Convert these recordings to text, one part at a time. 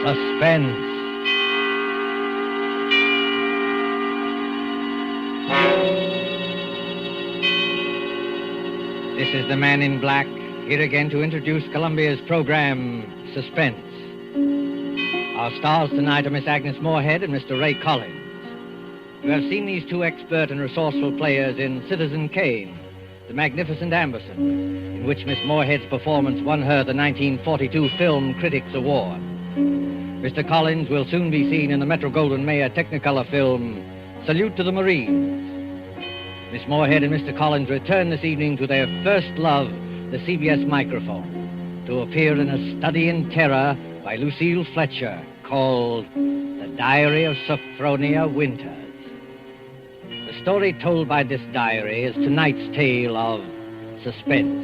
Suspense. This is the Man in Black, here again to introduce Columbia's program, Suspense. Our stars tonight are Miss Agnes Moorehead and Mr. Ray Collins. You have seen these two expert and resourceful players in Citizen Kane, The Magnificent Amberson, in which Miss Moorehead's performance won her the 1942 Film Critics Award. Mr. Collins will soon be seen in the Metro-Goldwyn-Mayer Technicolor film, Salute to the Marines. Miss Moorehead and Mr. Collins return this evening to their first love, the CBS microphone, to appear in a study in terror by Lucille Fletcher called The Diary of Sophronia Winters. The story told by this diary is tonight's tale of suspense.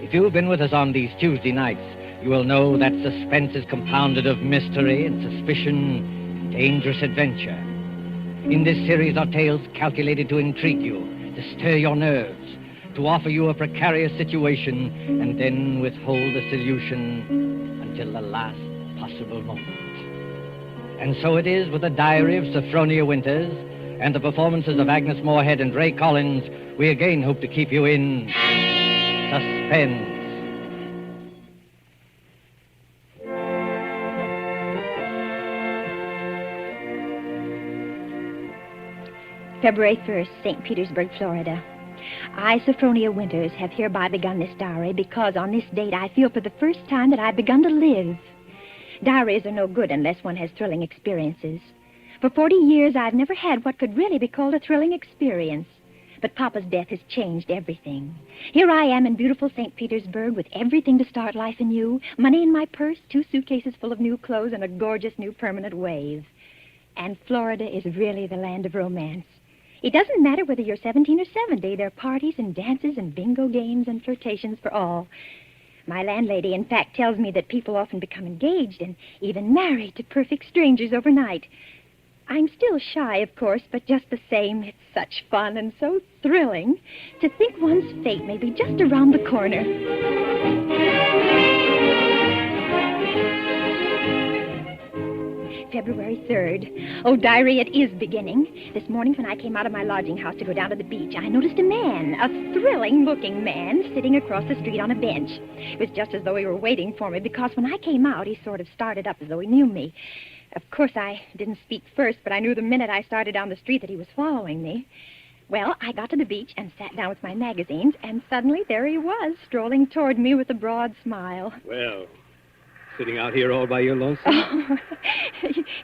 If you've been with us on these Tuesday nights, you will know that suspense is compounded of mystery and suspicion and dangerous adventure. In this series are tales calculated to intrigue you, to stir your nerves, to offer you a precarious situation, and then withhold the solution until the last possible moment. And so it is with the diary of Sophronia Winters and the performances of Agnes Moorehead and Ray Collins, we again hope to keep you in suspense. February 1st, St. Petersburg, Florida. I, Sophronia Winters, have hereby begun this diary because on this date I feel for the first time that I've begun to live. Diaries are no good unless one has thrilling experiences. For 40 years, I've never had what could really be called a thrilling experience. But Papa's death has changed everything. Here I am in beautiful St. Petersburg with everything to start life anew, money in my purse, 2 suitcases full of new clothes, and a gorgeous new permanent wave. And Florida is really the land of romance. It doesn't matter whether you're 17 or 70. There are parties and dances and bingo games and flirtations for all. My landlady, in fact, tells me that people often become engaged and even married to perfect strangers overnight. I'm still shy, of course, but just the same, it's such fun and so thrilling to think one's fate may be just around the corner. February 3rd. Oh, diary, it is beginning. This morning when I came out of my lodging house to go down to the beach, I noticed a man, a thrilling-looking man, sitting across the street on a bench. It was just as though he were waiting for me, because when I came out, he sort of started up as though he knew me. Of course, I didn't speak first, but I knew the minute I started down the street that he was following me. Well, I got to the beach and sat down with my magazines, and suddenly there he was, strolling toward me with a broad smile. Well, sitting out here all by your lonesome? Oh,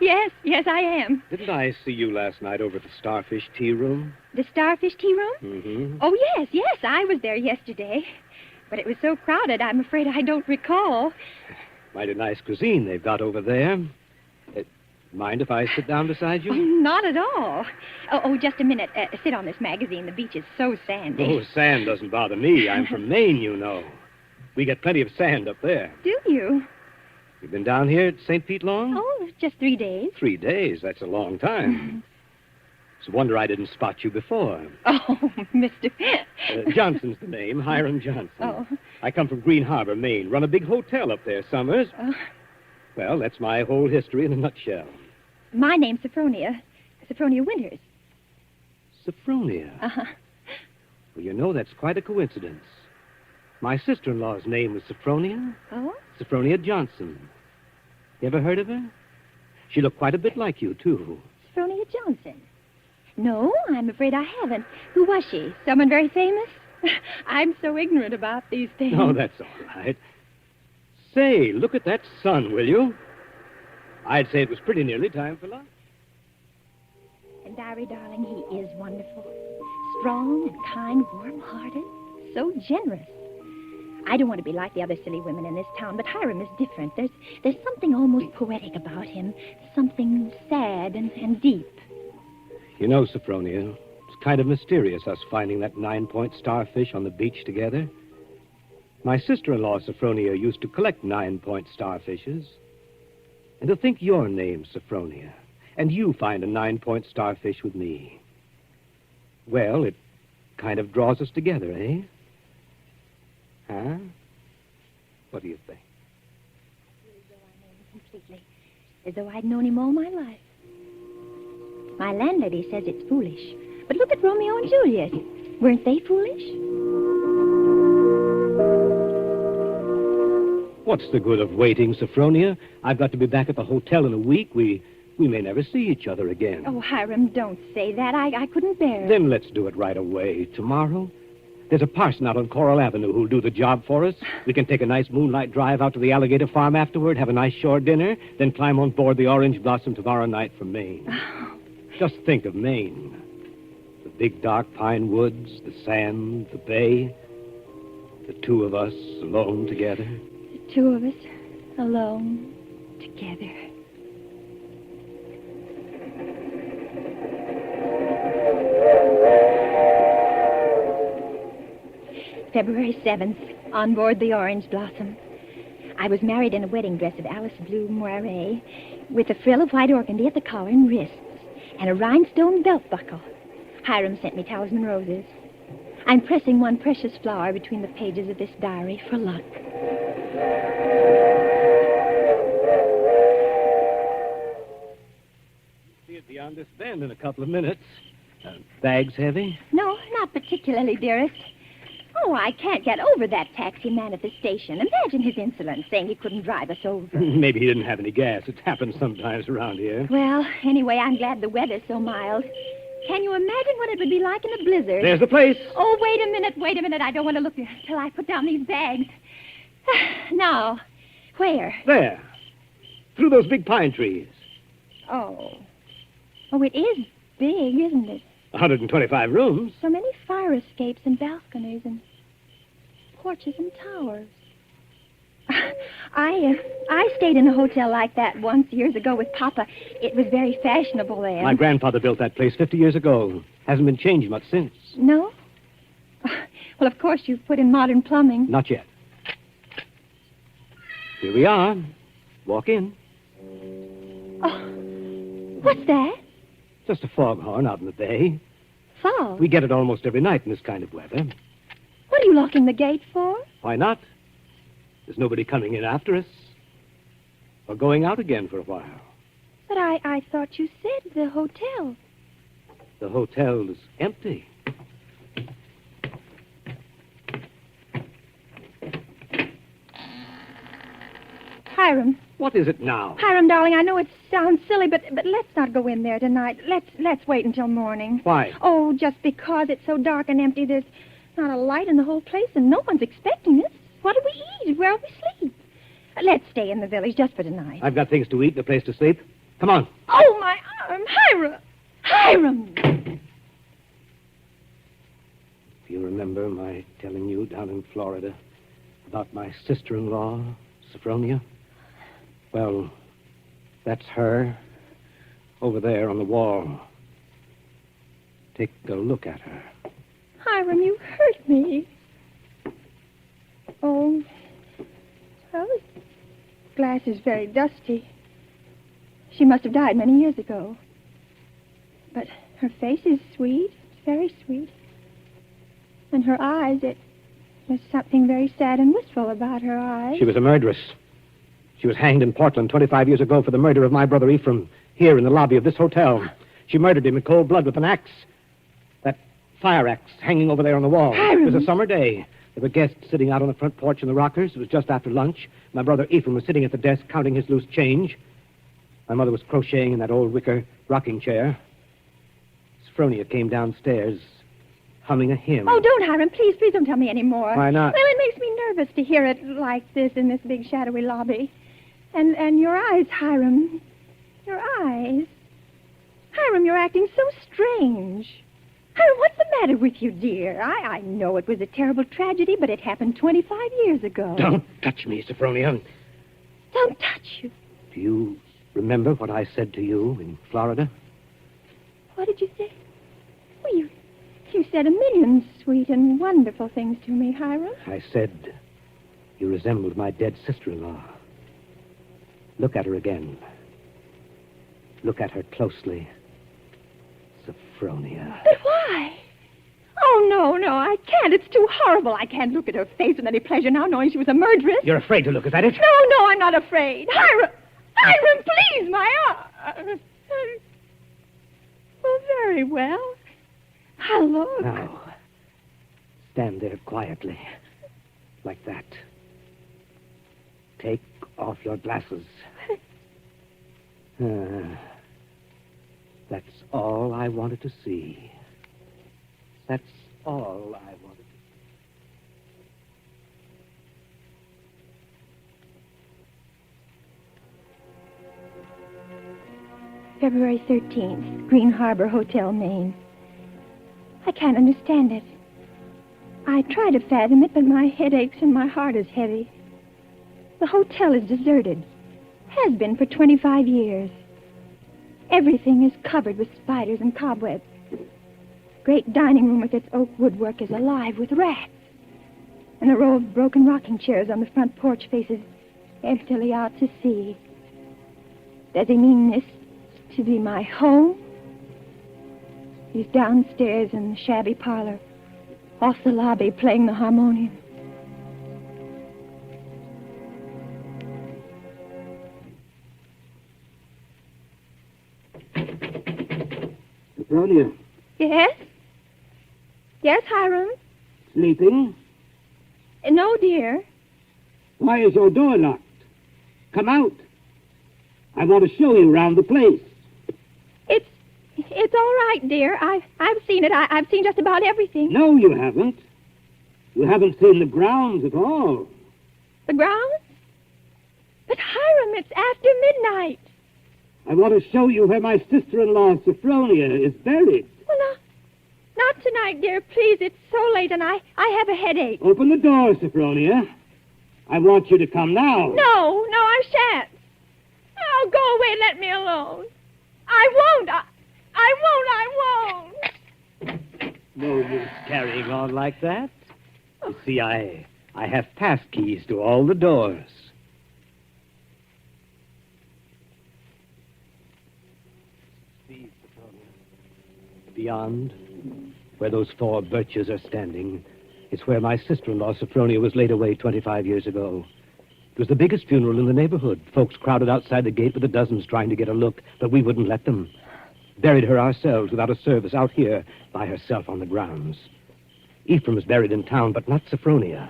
yes, I am. Didn't I see you last night over at the Starfish Tea Room? The Starfish Tea Room? Mm-hmm. Oh, yes, I was there yesterday. But it was so crowded, I'm afraid I don't recall. Mighty nice cuisine they've got over there. Mind if I sit down beside you? Oh, not at all. Oh, just a minute. Sit on this magazine. The beach is so sandy. Oh, sand doesn't bother me. I'm from Maine, you know. We get plenty of sand up there. Do you? You've been down here at St. Pete long? Oh, just 3 days. 3 days? That's a long time. It's a wonder I didn't spot you before. Oh, Mr. Johnson's the name, Hiram Johnson. Oh. I come from Green Harbor, Maine. Run a big hotel up there summers. Oh. Well, that's my whole history in a nutshell. My name's Sophronia. Sophronia Winters. Sophronia? Uh-huh. Well, you know, that's quite a coincidence. My sister-in-law's name was Sophronia. Oh? Sophronia Johnson. You ever heard of her? She looked quite a bit like you, too. Sophronia Johnson? No, I'm afraid I haven't. Who was she? Someone very famous? I'm so ignorant about these things. Oh, that's all right. Say, look at that sun, will you? I'd say it was pretty nearly time for lunch. And Diary, darling, he is wonderful. Strong and kind, warm-hearted, so generous. I don't want to be like the other silly women in this town, but Hiram is different. There's something almost poetic about him, something sad and deep. You know, Sophronia, it's kind of mysterious, us finding that 9-point starfish on the beach together. My sister-in-law, Sophronia, used to collect 9-point starfishes. And to think your name's Sophronia, and you find a 9-point starfish with me. Well, it kind of draws us together, eh? Huh? What do you think? completely, as though I'd known him all my life. My landlady says it's foolish, but look at Romeo and Juliet. Weren't they foolish? What's the good of waiting, Sophronia? I've got to be back at the hotel in a week. We may never see each other again. Oh, Hiram, don't say that. I couldn't bear it. Then let's do it right away. Tomorrow? There's a parson out on Coral Avenue who'll do the job for us. We can take a nice moonlight drive out to the Alligator Farm afterward, have a nice shore dinner, then climb on board the Orange Blossom tomorrow night from Maine. Just think of Maine. The big dark pine woods, the sand, the bay. The two of us alone together. The two of us alone together. February 7th, on board the Orange Blossom. I was married in a wedding dress of Alice blue moiré, with a frill of white organdy at the collar and wrists, and a rhinestone belt buckle. Hiram sent me talisman roses. I'm pressing one precious flower between the pages of this diary for luck. See it beyond this bend in a couple of minutes. Bags heavy? No, not particularly, dearest. Oh, I can't get over that taxi man at the station. Imagine his insolence, saying he couldn't drive us over. Maybe he didn't have any gas. It happens sometimes around here. Well, anyway, I'm glad the weather's so mild. Can you imagine what it would be like in a blizzard? There's the place. Oh, wait a minute. I don't want to look until I put down these bags. Now, where? There. Through those big pine trees. Oh, it is big, isn't it? 125 rooms. So many fire escapes and balconies and porches and towers. I stayed in a hotel like that once years ago with Papa. It was very fashionable then. My grandfather built that place 50 years ago. Hasn't been changed much since. No? Well, of course, you've put in modern plumbing. Not yet. Here we are. Walk in. Oh, what's that? Just a foghorn out in the bay. Fog? We get it almost every night in this kind of weather. What are you locking the gate for? Why not? There's nobody coming in after us. Or going out again for a while. But I thought you said the hotel. The hotel is empty. Hiram. What is it now? Hiram, darling, I know it sounds silly, but let's not go in there tonight. Let's wait until morning. Why? Oh, just because it's so dark and empty. There's not a light in the whole place, and no one's expecting us. What do we eat? Where will we sleep? Let's stay in the village just for tonight. I've got things to eat and a place to sleep. Come on. Oh, my arm! Hiram! Do you remember my telling you down in Florida about my sister-in-law, Sophronia? Well, that's her over there on the wall. Take a look at her. Hiram, you hurt me. Oh, well, the glass is very dusty. She must have died many years ago. But her face is sweet, very sweet. And her eyes, there's something very sad and wistful about her eyes. She was a murderess. She was hanged in Portland 25 years ago for the murder of my brother Ephraim, here in the lobby of this hotel. She murdered him in cold blood with an axe. That fire axe hanging over there on the wall. Hiram. It was a summer day. There were guests sitting out on the front porch in the rockers. It was just after lunch. My brother Ephraim was sitting at the desk counting his loose change. My mother was crocheting in that old wicker rocking chair. Sophronia came downstairs, humming a hymn. Oh, don't, Hiram. Please don't tell me any more. Why not? Well, it makes me nervous to hear it like this in this big shadowy lobby. And your eyes, Hiram. Your eyes. Hiram, you're acting so strange. Hiram, what's the matter with you, dear? I know it was a terrible tragedy, but it happened 25 years ago. Don't touch me, Sophronia. Don't touch you. Do you remember what I said to you in Florida? What did you say? Well, you said a million sweet and wonderful things to me, Hiram. I said you resembled my dead sister-in-law. Look at her again. Look at her closely. Sophronia. But why? Oh, no, I can't. It's too horrible. I can't look at her face with any pleasure now, knowing she was a murderess. You're afraid to look at it? No, I'm not afraid. Hiram! Hiram, please, my arm. Oh, very well. I'll look. Now, stand there quietly, like that. Take off your glasses. That's all I wanted to see. That's all I wanted to see. February 13th, Green Harbor Hotel, Maine. I can't understand it. I try to fathom it, but my head aches and my heart is heavy. The hotel is deserted. Has been for 25 years. Everything is covered with spiders and cobwebs. Great dining room with its oak woodwork is alive with rats. And the row of broken rocking chairs on the front porch faces emptily out to sea. Does he mean this to be my home? He's downstairs in the shabby parlor, off the lobby, playing the harmonium. Sophronia. Yes? Yes, Hiram? Sleeping? No, dear. Why is your door locked? Come out. I want to show you around the place. It's all right, dear. I've seen it. I've seen just about everything. No, you haven't. You haven't seen the grounds at all. The grounds? But, Hiram, it's after midnight. I want to show you where my sister-in-law, Sophronia, is buried. Well, not tonight, dear. Please, it's so late, and I have a headache. Open the door, Sophronia. I want you to come now. No, I shan't. Oh, go away and let me alone. I won't. I won't. No use carrying on like that. You see, I have pass keys to all the doors. See, Sophronia. Beyond, where those 4 birches are standing, it's where my sister-in-law, Sophronia, was laid away 25 years ago. It was the biggest funeral in the neighborhood. Folks crowded outside the gate with the dozens trying to get a look, but we wouldn't let them. Buried her ourselves without a service out here by herself on the grounds. Ephraim is buried in town, but not Sophronia.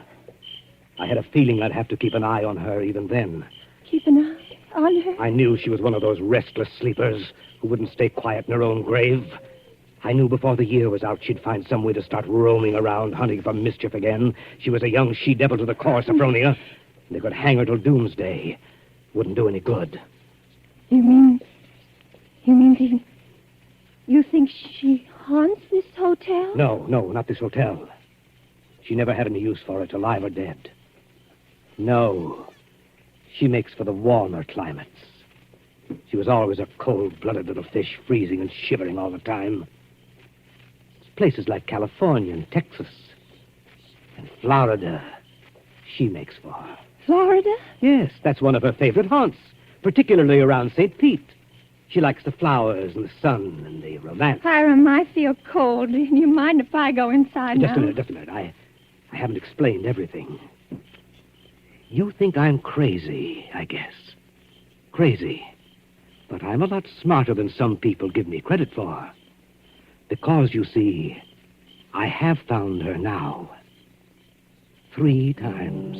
I had a feeling I'd have to keep an eye on her even then. Keep an eye on her? I knew she was one of those restless sleepers who wouldn't stay quiet in her own grave. I knew before the year was out she'd find some way to start roaming around, hunting for mischief again. She was a young she-devil to the core, Sophronia. They could hang her till doomsday. Wouldn't do any good. You mean you think she haunts this hotel? No, not this hotel. She never had any use for it, alive or dead. No. She makes for the warmer climates. She was always a cold-blooded little fish, freezing and shivering all the time. It's places like California and Texas and Florida she makes for. Florida? Yes, that's one of her favorite haunts, particularly around St. Pete. She likes the flowers and the sun and the romance. Hiram, I feel cold. Do you mind if I go inside Just now? a minute. I haven't explained everything. You think I'm crazy, I guess. Crazy. But I'm a lot smarter than some people give me credit for. Because, you see, I have found her now. 3 times.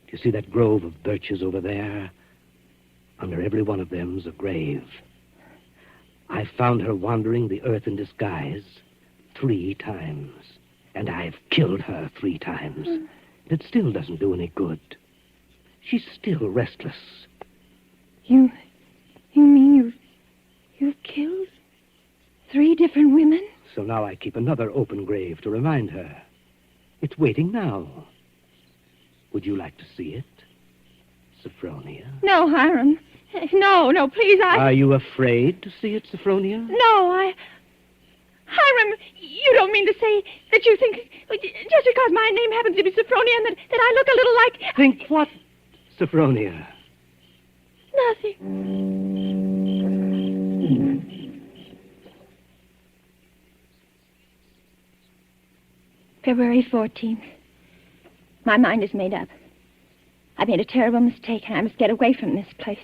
Do you see that grove of birches over there? Under every one of them's a grave. I found her wandering the earth in disguise 3 times. And I've killed her 3 times. It still doesn't do any good. She's still restless. You mean you've killed 3 different women? So now I keep another open grave to remind her. It's waiting now. Would you like to see it, Sophronia? No, Hiram. No, please, Are you afraid to see it, Sophronia? No, Hiram, you don't mean to say that you think, just because my name happens to be Sophronia, and that I look a little like... Think what, Sophronia? Nothing. February 14th. My mind is made up. I've made a terrible mistake, and I must get away from this place.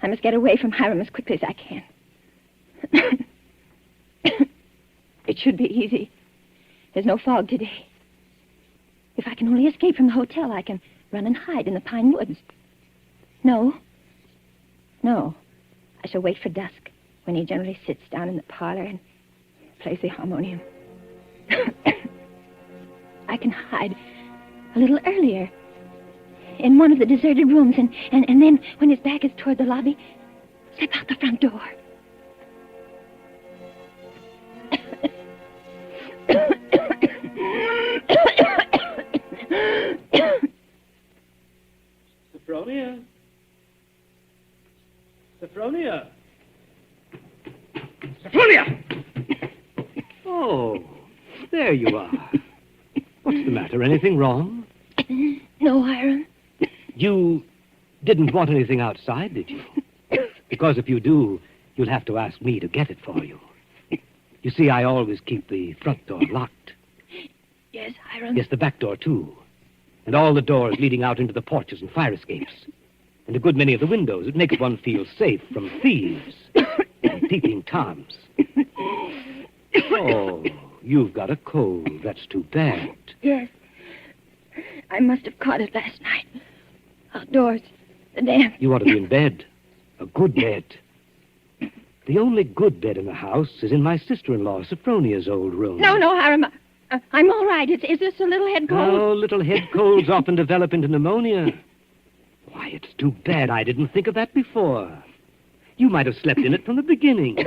I must get away from Hiram as quickly as I can. It should be easy. There's no fog today. If I can only escape from the hotel, I can run and hide in the pine woods. No. I shall wait for dusk, when he generally sits down in the parlor and plays the harmonium. I can hide a little earlier in one of the deserted rooms, and then, when his back is toward the lobby, step out the front door. Sophronia? Sophronia? Sophronia! Oh, there you are. What's the matter? Anything wrong? No, Hiram. You didn't want anything outside, did you? Because if you do, you'll have to ask me to get it for you. You see, I always keep the front door locked. Yes, Hiram. Yes, the back door, too. And all the doors leading out into the porches and fire escapes. And a good many of the windows. It makes one feel safe from thieves and peeping Toms. Oh, you've got a cold. That's too bad. Yes. I must have caught it last night. Outdoors. The damp. You ought to be in bed. A good bed. The only good bed in the house is in my sister-in-law, Sophronia's old room. No, Hiram. I'm all right. Is this a little head cold? Oh, little head colds often develop into pneumonia. Why, it's too bad I didn't think of that before. You might have slept in it from the beginning.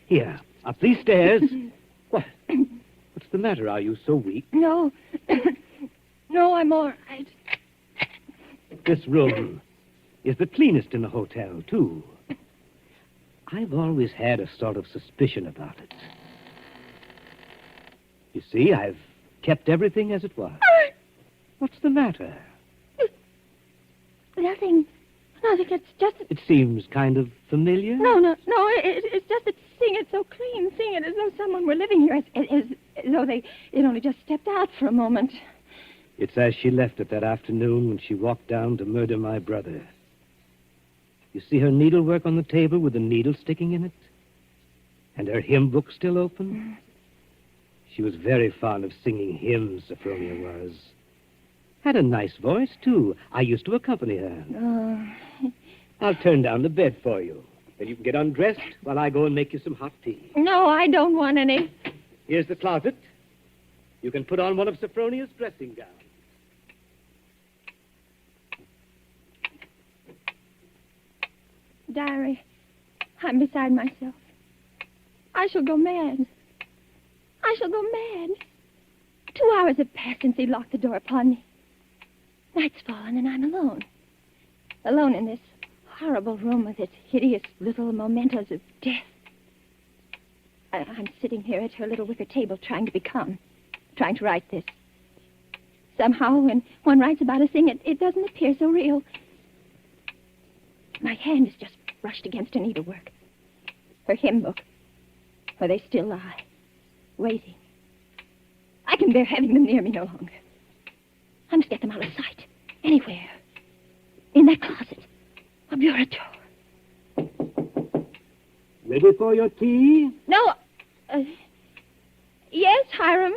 Here, up these stairs. What? What's the matter? Are you so weak? No. No, I'm all right. This room is the cleanest in the hotel, too. I've always had a sort of suspicion about it. You see, I've kept everything as it was. What's the matter? Nothing. It's just... It seems kind of familiar. No. It's just that seeing it so clean, seeing it as though someone were living here, as though they'd only just stepped out for a moment. It's as she left it that afternoon when she walked down to murder my brother. You see her needlework on the table with the needle sticking in it? And her hymn book still open? She was very fond of singing hymns, Sophronia was. Had a nice voice, too. I used to accompany her. Oh. I'll turn down the bed for you. Then you can get undressed while I go and make you some hot tea. No, I don't want any. Here's the closet. You can put on one of Sophronia's dressing gowns. Diary, I'm beside myself. I shall go mad. 2 hours have passed since he locked the door upon me. Night's fallen and I'm alone. Alone in this horrible room with its hideous little mementos of death. I'm sitting here at her little wicker table trying to write this. Somehow, when one writes about a thing, it doesn't appear so real. My hand is just brushed against her needlework. Her hymn book, where they still lie, waiting. I can bear having them near me no longer. I must get them out of sight. Anywhere. In that closet. A bureau door. Ready for your tea? No. Yes, Hiram.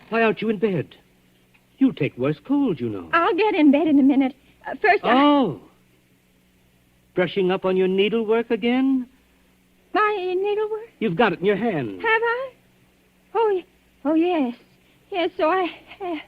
Why aren't you in bed? You'll take worse cold, you know. I'll get in bed in a minute. First, Oh. Brushing up on your needlework again? My needlework? You've got it in your hand. Have I? Oh, yes. Yes, so I have.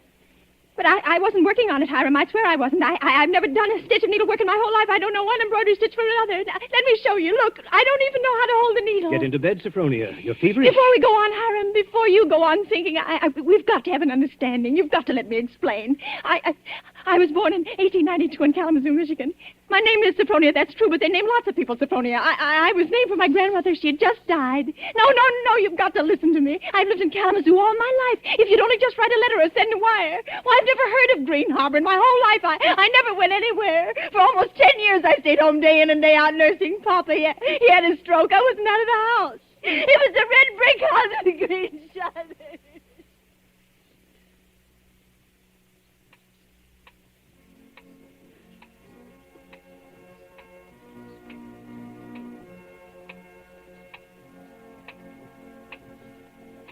But I wasn't working on it, Hiram. I swear I wasn't. I've never done a stitch of needlework in my whole life. I don't know one embroidery stitch from another. Let me show you. Look, I don't even know how to hold the needle. Get into bed, Sophronia. You're feverish. Before we go on, Hiram, before you go on thinking, we've got to have an understanding. You've got to let me explain. I was born in 1892 in Kalamazoo, Michigan. My name is Sophronia, that's true, but they name lots of people Sophronia. I was named for my grandmother. She had just died. No, you've got to listen to me. I've lived in Kalamazoo all my life. If you'd only just write a letter or send a wire. Well, I've never heard of Green Harbor in my whole life. I never went anywhere. For almost 10 years, I stayed home day in and day out nursing Papa. He had a stroke. I wasn't out of the house. It was the red brick house with the green shutters.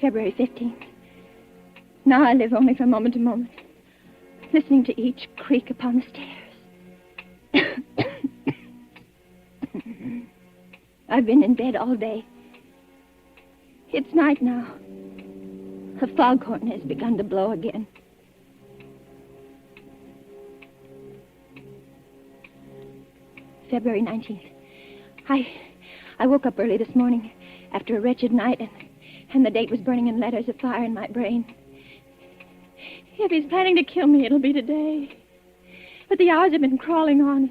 February 15th. Now I live only from moment to moment, listening to each creak upon the stairs. I've been in bed all day. It's night now. The foghorn has begun to blow again. February 19th. I woke up early this morning after a wretched night, and the date was burning in letters of fire in my brain. If he's planning to kill me, it'll be today. But the hours have been crawling on.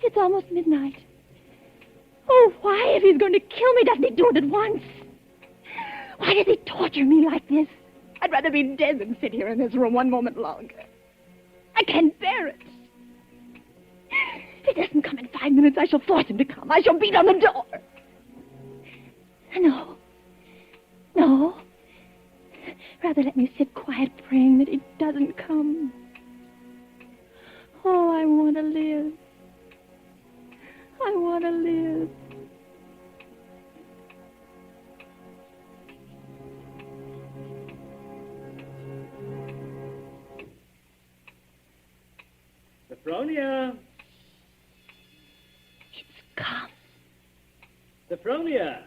It's almost midnight. Oh, why, if he's going to kill me, doesn't he do it at once? Why does he torture me like this? I'd rather be dead than sit here in this room one moment longer. I can't bear it. If he doesn't come in 5 minutes, I shall force him to come. I shall beat on the door. No. Rather let me sit quiet praying that he doesn't come. Oh, I want to live. I want to live. Sophronia! It's come. Sophronia!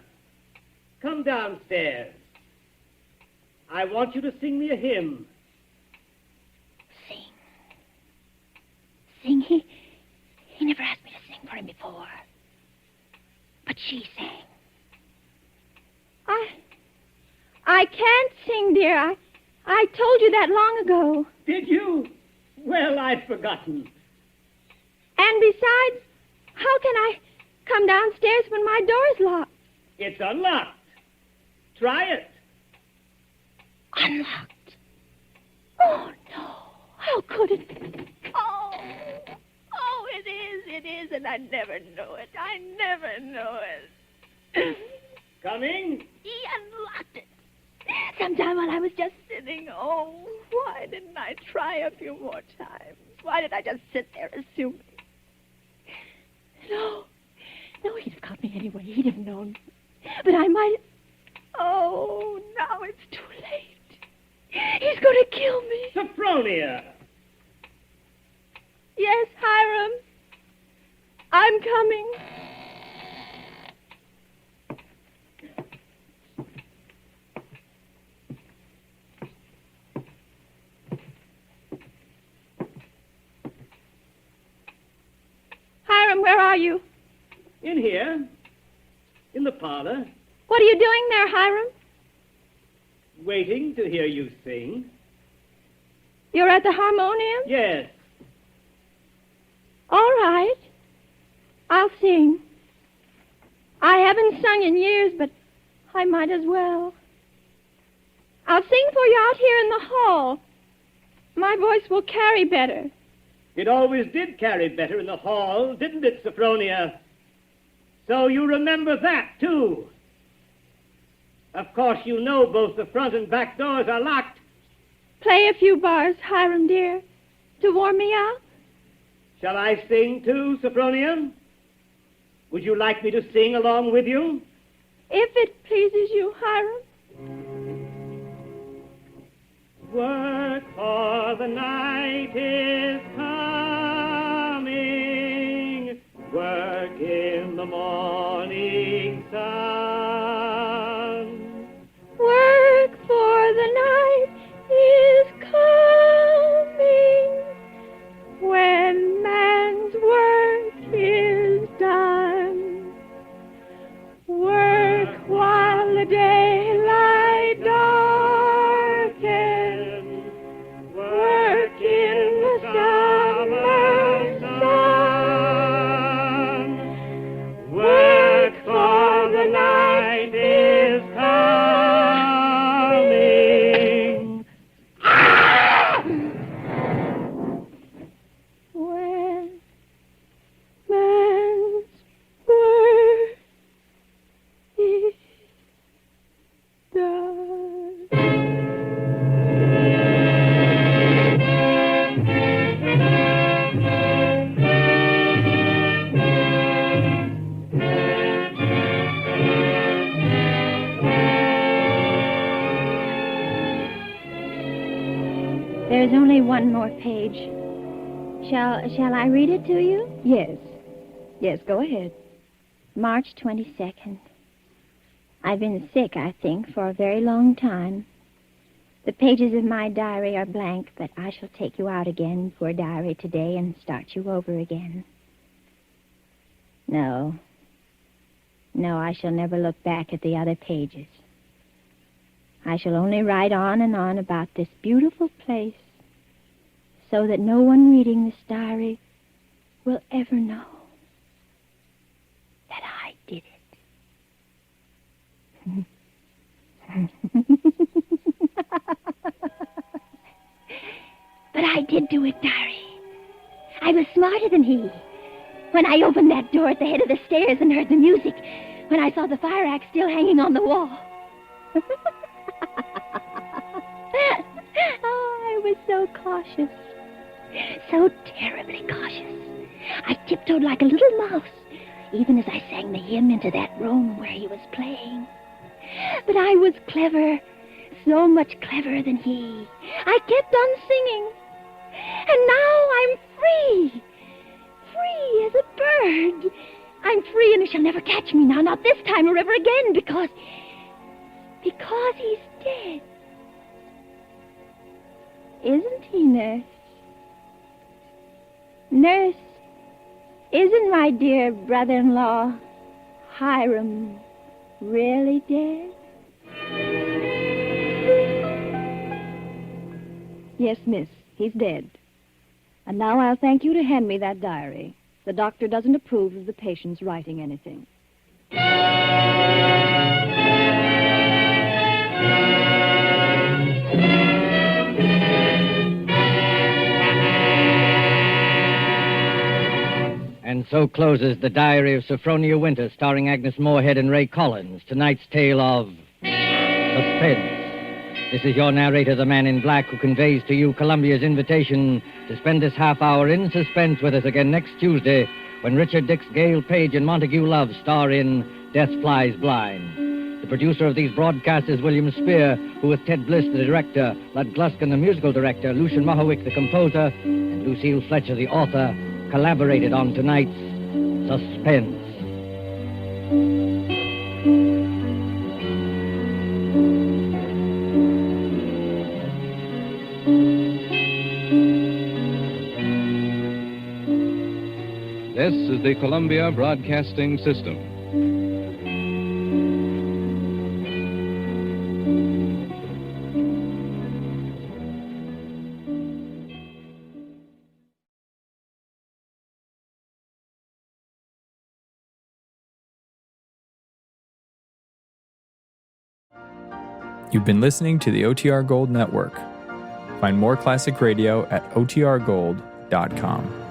Come downstairs. I want you to sing me a hymn. Sing? He never asked me to sing for him before. But she sang. I can't sing, dear. I told you that long ago. Did you? Well, I'd forgotten. And besides, how can I come downstairs when my door's locked? It's unlocked. Try it. Unlocked? Oh, no. How could it be? Oh, it is, and I never know it. I never know it. Coming? He unlocked it. Sometime while I was just sitting. Oh, why didn't I try a few more times? Why did I just sit there assuming? No, he'd have caught me anyway. He'd have known. But I might... Oh, now it's too late. He's going to kill me. Sophronia! Yes, Hiram. I'm coming. Hiram, where are you? In here. In the parlor. What are you doing there, Hiram? Waiting to hear you sing. You're at the harmonium? Yes. All right. I'll sing. I haven't sung in years, but I might as well. I'll sing for you out here in the hall. My voice will carry better. It always did carry better in the hall, didn't it, Sophronia? So you remember that, too. Of course, you know both the front and back doors are locked. Play a few bars, Hiram, dear, to warm me up. Shall I sing, too, Sophronia? Would you like me to sing along with you? If it pleases you, Hiram. Work for the night is coming. Work in the morning sun. Work for the night is coming when man's work is done. Work while the daylight darkens. Work in the There's only one more page. Shall I read it to you? Yes. Yes, go ahead. March 22nd. I've been sick, I think, for a very long time. The pages of my diary are blank, but I shall take you out again, poor diary, today and start you over again. No, I shall never look back at the other pages. I shall only write on and on about this beautiful place, so that no one reading this diary will ever know that I did it. But I did do it, diary. I was smarter than he. When I opened that door at the head of the stairs and heard the music, when I saw the fire axe still hanging on the wall. Oh, I was so cautious. So terribly cautious. I tiptoed like a little mouse, even as I sang the hymn into that room where he was playing. But I was clever, so much cleverer than he. I kept on singing. And now I'm free. Free as a bird. I'm free and he shall never catch me now, not this time or ever again, because he's dead. Isn't he, Nurse? Nurse, isn't my dear brother-in-law, Hiram, really dead? Yes, miss, he's dead. And now I'll thank you to hand me that diary. The doctor doesn't approve of the patient's writing anything. And so closes The Diary of Sophronia Winter, starring Agnes Moorehead and Ray Collins. Tonight's tale of suspense. This is your narrator, the Man in Black, who conveys to you Columbia's invitation to spend this half hour in suspense with us again next Tuesday, when Richard Dix, Gail Page, and Montague Love star in Death Flies Blind. The producer of these broadcasts is William Spear, who with Ted Bliss, the director, Lud Gluskin, the musical director, Lucian Mohowick, the composer, and Lucille Fletcher, the author, collaborated on tonight's Suspense. This is the Columbia Broadcasting System. You've been listening to the OTR Gold Network. Find more classic radio at otrgold.com.